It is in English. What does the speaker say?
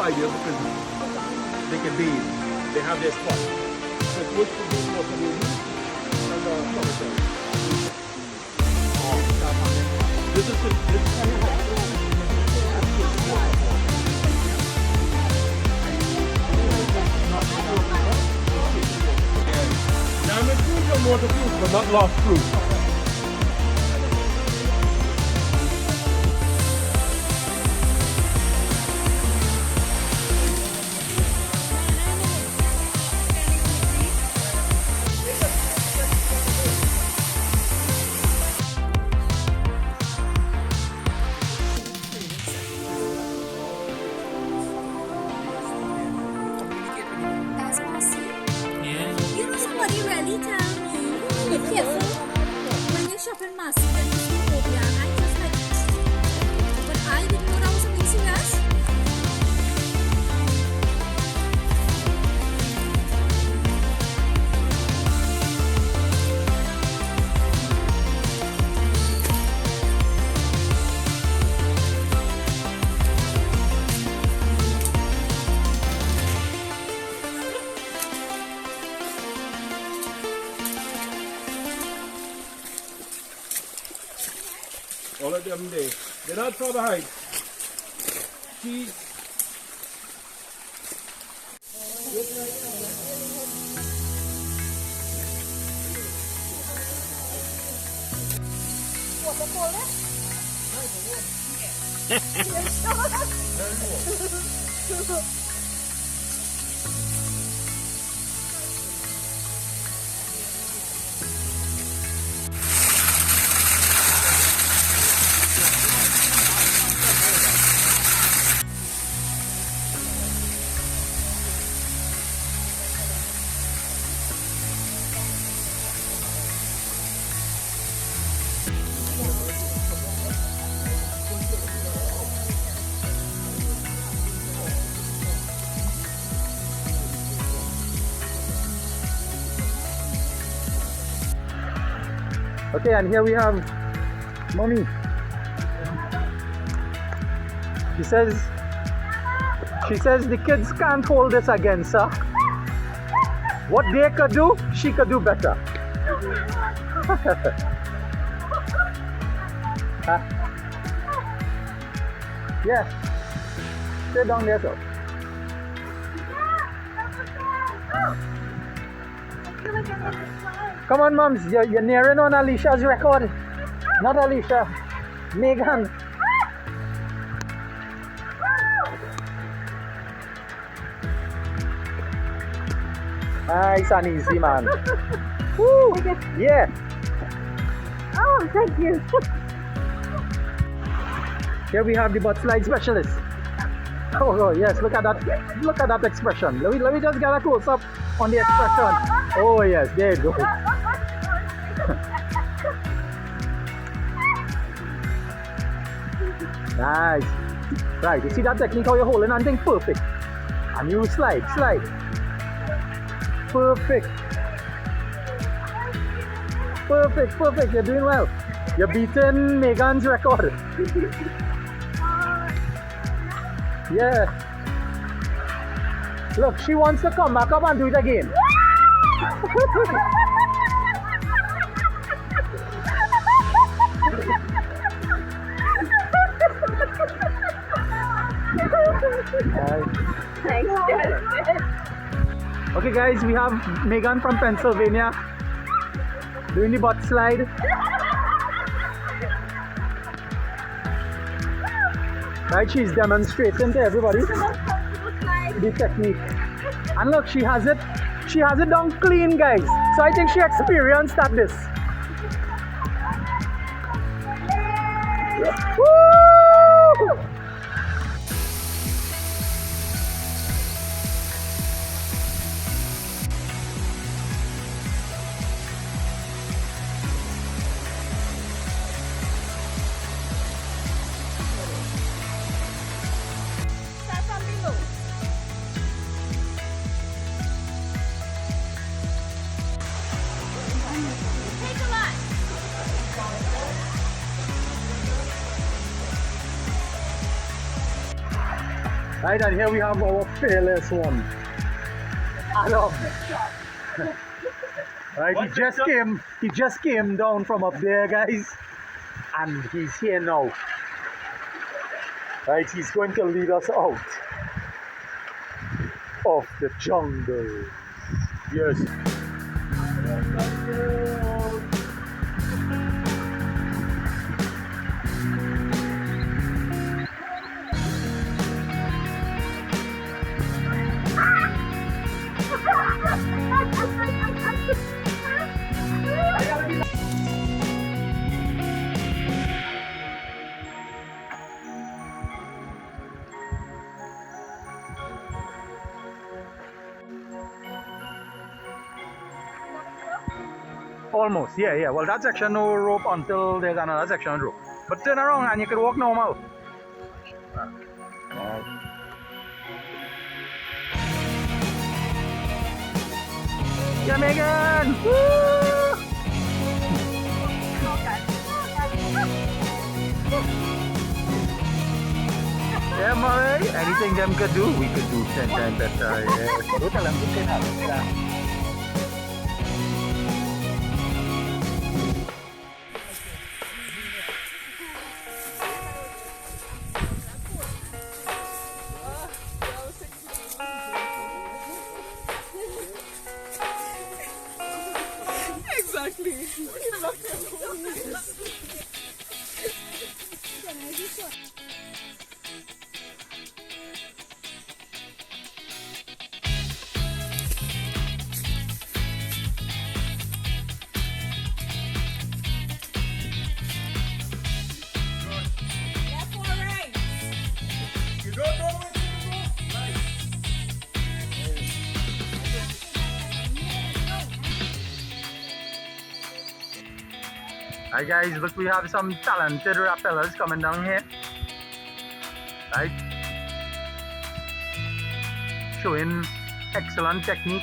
ideal because they can bathe. They have their spot. So it's good to do water bathing and summertime. This is damaged fruit and waterproof, but not lost fruit. All of them there. They're not for the height. She Okay, and here we have Mommy. She says the kids can't hold this against her. What they could do, she could do better. Huh? Yeah. Stay down there, sir. Come on, moms, you're nearing on Alicia's record. Not Alicia, Megan. Nice and easy, man. Woo! Yeah. Oh, thank you. Here we have the butt slide specialist. Oh yes, look at that expression. Let me just get a close up on the expression. Oh yes, there you go. Nice. Right, you see that technique how you're holding on thing? Perfect. And you slide. Perfect. You're doing well. You're beating Megan's record. Yeah. Look, she wants to come back up and do it again. Thanks, Okay guys, we have Megan from Pennsylvania doing the butt slide. Right, she's demonstrating to everybody the technique. And look, she has it done clean, guys. So I think she experienced at this. Woo! Right, and here we have our fearless one, Adam. Right, he just came down from up there, guys, and he's here now. Right, he's going to lead us out of the jungle. Yes. Almost, yeah. Well, that section no rope until there's another section of rope. But turn around and you can walk normal. Yeah, Megan! Woo! Yeah, Murray. Anything them could do, we could do 10 times better. Yeah. Don't tell them to say that. Exactly. Hi guys, look, we have some talented rappellers coming down here. Right? Showing excellent technique.